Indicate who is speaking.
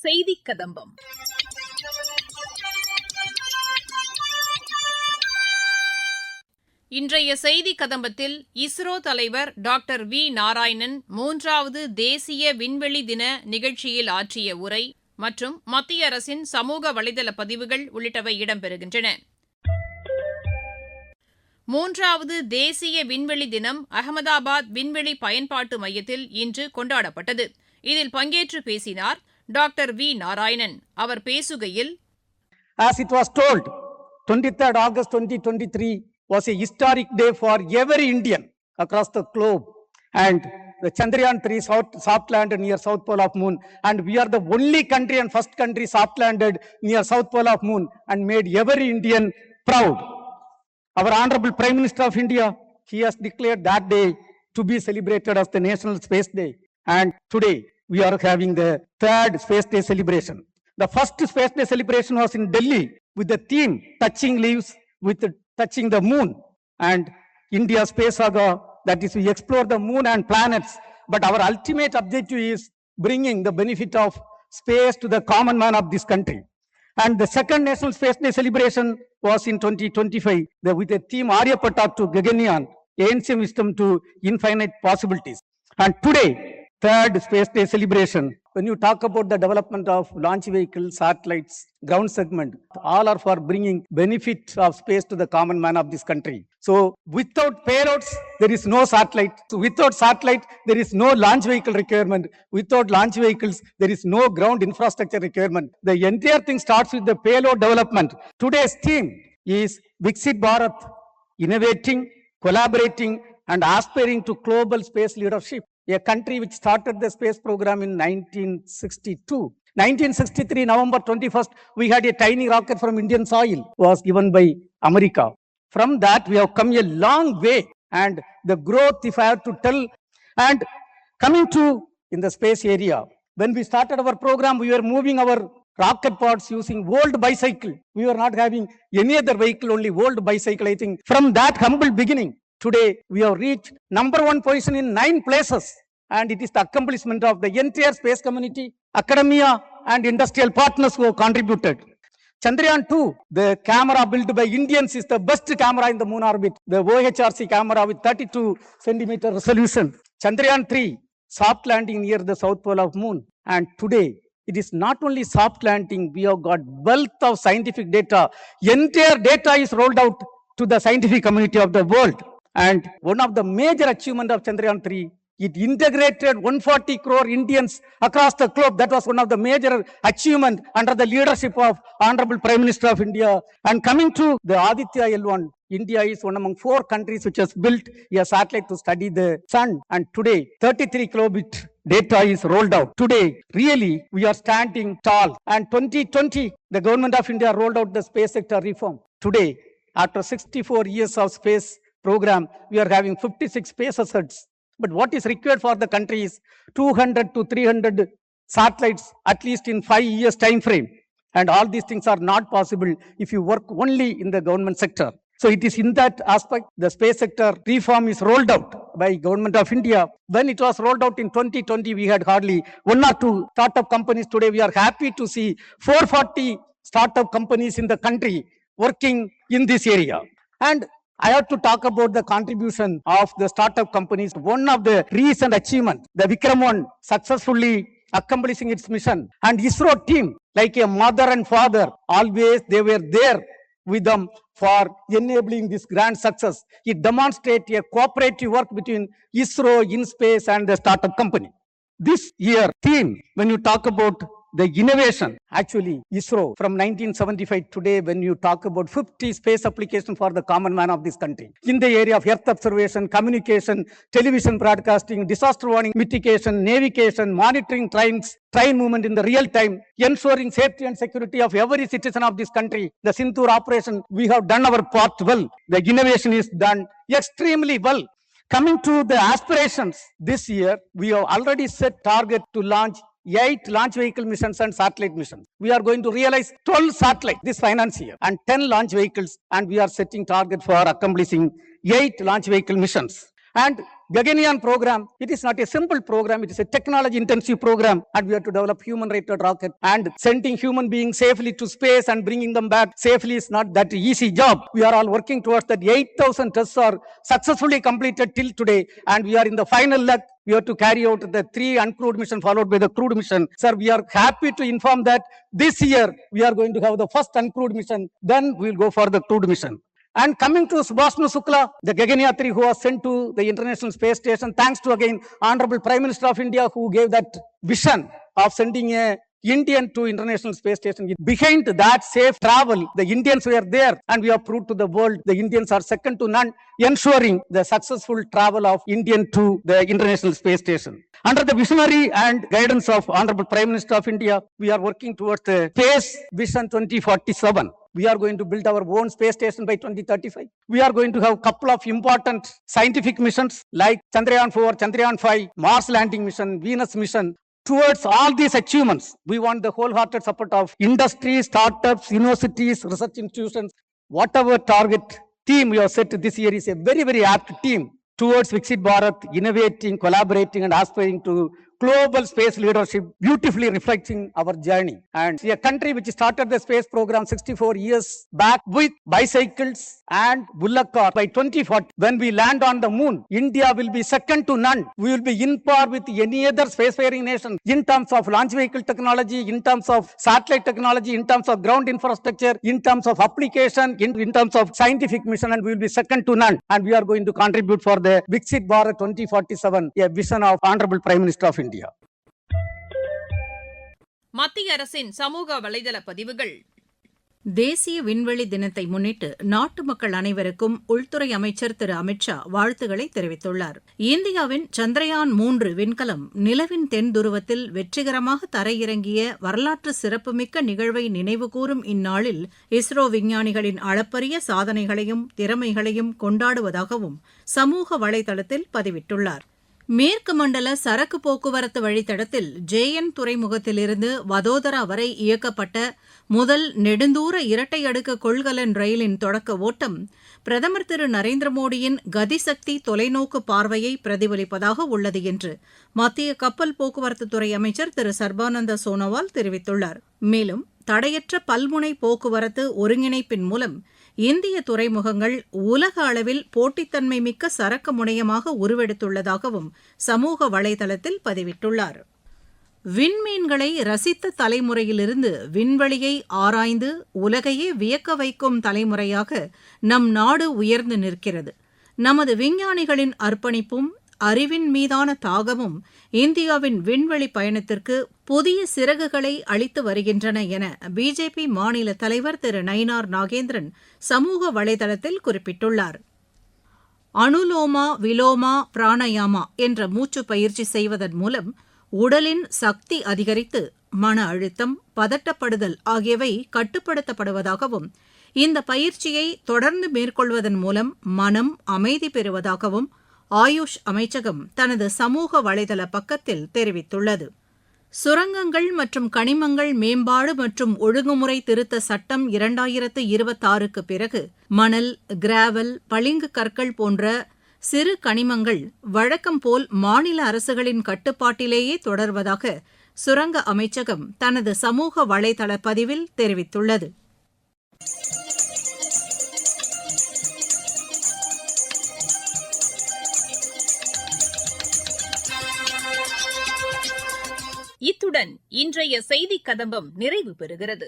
Speaker 1: செய்தி கதம்பம். இன்றைய செய்தி கதம்பத்தில் இஸ்ரோ தலைவர் டாக்டர் வி நாராயணன் 3வது தேசிய விண்வெளி தின நிகழ்ச்சியில் ஆற்றிய உரை மற்றும் மத்திய அரசின் சமூக வலைதள பதிவுகள் உள்ளிட்டவை இடம்பெறுகின்றன. 3வது தேசிய விண்வெளி தினம் அகமதாபாத் விண்வெளி பயன்பாட்டு மையத்தில் இன்று கொண்டாடப்பட்டது. இதில் பங்கேற்று பேசினார் டாக்டர் வி நாராயணன். அவர் பேசுகையில்,
Speaker 2: As it was told, 23rd August 2023 was a historic day for every Indian across the globe, and the Chandrayaan-3 soft landed near South Pole of Moon, and we are the only country and first country soft landed near South Pole of Moon and made every Indian proud. Our Honorable Prime Minister of India, he has declared that day to be celebrated as the National Space Day, and today we are having the 3rd Space Day celebration. The first Space Day celebration was in Delhi with the theme Touching Leaves with Touching the Moon, and India's space saga, that is, we explore the moon and planets, but our ultimate objective is bringing the benefit of space to the common man of this country. And the second National Space Day celebration was in 2025 with the theme Aryabhatta to Gaganyaan, ancient wisdom to infinite possibilities. And today, 3rd Space Day celebration, when you talk about the development of launch vehicles, satellites, ground segment, all are for bringing benefit of space to the common man of this country. So without payloads, there is no satellite. So without satellite, there is no launch vehicle requirement. Without launch vehicles, there is no ground infrastructure requirement. The entire thing starts with the payload development. Today's theme is Viksit Bharat, innovating, collaborating, and aspiring to global space leadership. A country which started the space program in 1962. 1963, November 21st, we had a tiny rocket from Indian soil, was given by America. From that, we have come a long way, and the growth, if I have to tell, and coming to in the space area, when we started our program, we were moving our rocket pods using old bicycle. We were not having any other vehicle, only old bicycle, I think. From that humble beginning, today, we have reached #1 position in 9 places, and it is the accomplishment of the entire space community, academia, and industrial partners who have contributed. Chandrayaan-2, the camera built by Indians, is the best camera in the moon orbit, the OHRC camera with 32 centimeter resolution. Chandrayaan-3, soft landing near the South Pole of Moon, and today, it is not only soft landing, we have got wealth of scientific data. Entire data is rolled out to the scientific community of the world. And one of the major achievements of Chandrayaan-3, it integrated 140 crore Indians across the globe. That was one of the major achievements under the leadership of Honorable Prime Minister of India. And coming to the Aditya L1, India is one among 4 countries which has built a satellite to study the sun. And today, 33 kilobit data is rolled out. Today, really, we are standing tall. And 2020, the government of India rolled out the space sector reform. Today, after 64 years of space program, we are having 56 space assets. But what is required for the country is 200 to 300 satellites, at least in 5 years time frame. And all these things are not possible if you work only in the government sector. So it is in that aspect, the space sector reform is rolled out by government of India. When it was rolled out in 2020, we had hardly 1 or 2 startup companies. Today, we are happy to see 440 startup companies in the country working in this area. And I have to talk about the contribution of the startup companies. One of the recent achievements, the Vikram-1 successfully accomplishing its mission, and ISRO team, like a mother and father, always they were there with them for enabling this grand success. It demonstrates a cooperative work between ISRO, InSpace, and the startup company. This year theme, when you talk about the innovation, actually ISRO from 1975 today, when you talk about 50 space applications for the common man of this country in the area of earth observation, communication, television broadcasting, disaster warning, mitigation, navigation, monitoring train movement in the real time, ensuring safety and security of every citizen of this country. The Sindoor operation, we have done our part well. The innovation is done extremely well. Coming to the aspirations, this year we have already set target to launch 8 launch vehicle missions and satellite missions. We are going to realize 12 satellites this finance year and 10 launch vehicles, and we are setting target for accomplishing 8 launch vehicle missions. And Gaganyaan program, it is not a simple program, it is a technology intensive program, and we have to develop human rated rocket, and sending human beings safely to space and bringing them back safely is not that easy job. We are all working towards that. 8,000 tests are successfully completed till today, and we are in the final leg. We have to carry out the 3 uncrewed mission followed by the crewed mission. Sir, we are happy to inform that this year we are going to have the first uncrewed mission, then we will go for the crewed mission. And coming to Subhashnu Shukla, the Gaganyaan 3 who was sent to the International Space Station, thanks to again Honorable Prime Minister of India who gave that vision of sending a Indian to International Space Station. Behind that safe travel, the Indians were there, and we have proved to the world the Indians are second to none, ensuring the successful travel of Indian to the International Space Station. Under the visionary and guidance of Honorable Prime Minister of India, we are working towards the Space Vision 2047. We are going to build our own space station by 2035. We are going to have a couple of important scientific missions like Chandrayaan 4, Chandrayaan 5, Mars landing mission, Venus mission. Towards all these achievements, we want the wholehearted support of industry, startups, universities, research institutions. Whatever target theme we have set this year is a very, very apt theme towards Viksit Bharat, innovating, collaborating, and aspiring to global space leadership, beautifully reflecting our journey. And a country which started the space program 64 years back with bicycles and bullock cart. By 2040, when we land on the moon, India will be second to none. We will be in par with any other spacefaring nation in terms of launch vehicle technology, in terms of satellite technology, in terms of ground infrastructure, in terms of application, in terms of scientific mission, and we will be second to none. And we are going to contribute for the Viksit Bharat 2047, a vision of Honorable Prime Minister of India.
Speaker 1: மத்திய அரசின் சமூக வலைதள பதிவுகள்.
Speaker 3: தேசிய விண்வெளி தினத்தை முன்னிட்டு நாட்டு மக்கள் அனைவருக்கும் உள்துறை அமைச்சர் திரு அமித்ஷா வாழ்த்துக்களை தெரிவித்துள்ளார். இந்தியாவின் சந்திரயான் 3 விண்கலம் நிலவின் தென் துருவத்தில் வெற்றிகரமாக தரையிறங்கிய வரலாற்று சிறப்புமிக்க நிகழ்வை நினைவுகூரும் இந்நாளில் இஸ்ரோ விஞ்ஞானிகளின் அளப்பரிய சாதனைகளையும் திறமைகளையும் கொண்டாடுவதாகவும் சமூக வலைதளத்தில் பதிவிட்டுள்ளார். மேற்கு மண்டல சரக்கு போக்குவரத்து வழித்தடத்தில் ஜேஎன் துறைமுகத்திலிருந்து வதோதரா வரை இயக்கப்பட்ட முதல் நெடுந்தூர இரட்டை அடுக்கு கொள்கலன் ரயிலின் தொடக்க ஓட்டம் பிரதமர் திரு நரேந்திர மோடியின் கதிசக்தி தொலைநோக்கு பார்வையை பிரதிபலிப்பதாக உள்ளது என்று மத்திய கப்பல் போக்குவரத்துத்துறை அமைச்சர் திரு சர்பானந்த சோனோவால் தெரிவித்துள்ளார். மேலும் தடையற்ற பல்முனை போக்குவரத்து ஒருங்கிணைப்பின் மூலம் இந்திய துறைமுகங்கள் உலக அளவில் போட்டித்தன்மை மிக்க சரக்கு முனையமாக உருவெடுத்துள்ளதாகவும் சமூக வலைதளத்தில் பதிவிட்டுள்ளார். விண்மீன்களை ரசித்த தலைமுறையிலிருந்து விண்வெளியை ஆராய்ந்து உலகையே வியக்க வைக்கும் தலைமுறையாக நம் நாடு உயர்ந்து நிற்கிறது. நமது விஞ்ஞானிகளின் அர்ப்பணிப்பும் அறிவின் மீதான தாகமும் இந்தியாவின் விண்வெளி பயணத்திற்கு புதிய சிறகுகளை அளித்து வருகின்றன என பிஜேபி மாநில தலைவர் திரு நயினார் நாகேந்திரன் சமூக வலைதளத்தில் குறிப்பிட்டுள்ளார். அனுலோமா விலோமா பிராணயாமா என்ற மூச்சு பயிற்சி செய்வதன் மூலம் உடலின் சக்தி அதிகரித்து மன அழுத்தம், பதட்டப்படுதல் ஆகியவை கட்டுப்படுத்தப்படுவதாகவும் இந்த பயிற்சியை தொடர்ந்து மேற்கொள்வதன் மூலம் மனம் அமைதி பெறுவதாகவும் ஆயுஷ் அமைச்சகம் தனது சமூக வலைதள பக்கத்தில் தெரிவித்துள்ளது. சுரங்கங்கள் மற்றும் கனிமங்கள் மேம்பாடு மற்றும் ஒழுங்குமுறை திருத்த சட்டம் 2026க்கு பிறகு மணல், கிராவல், பளிங்கு கற்கள் போன்ற சிறு கனிமங்கள் வழக்கம் போல் மாநில அரசுகளின் கட்டுப்பாட்டிலேயே தொடர்வதாக சுரங்க அமைச்சகம் தனது சமூக வலைதள பதிவில் தெரிவித்துள்ளது.
Speaker 1: இத்துடன் இன்றைய செய்திக் கதம்பம் நிறைவு பெறுகிறது.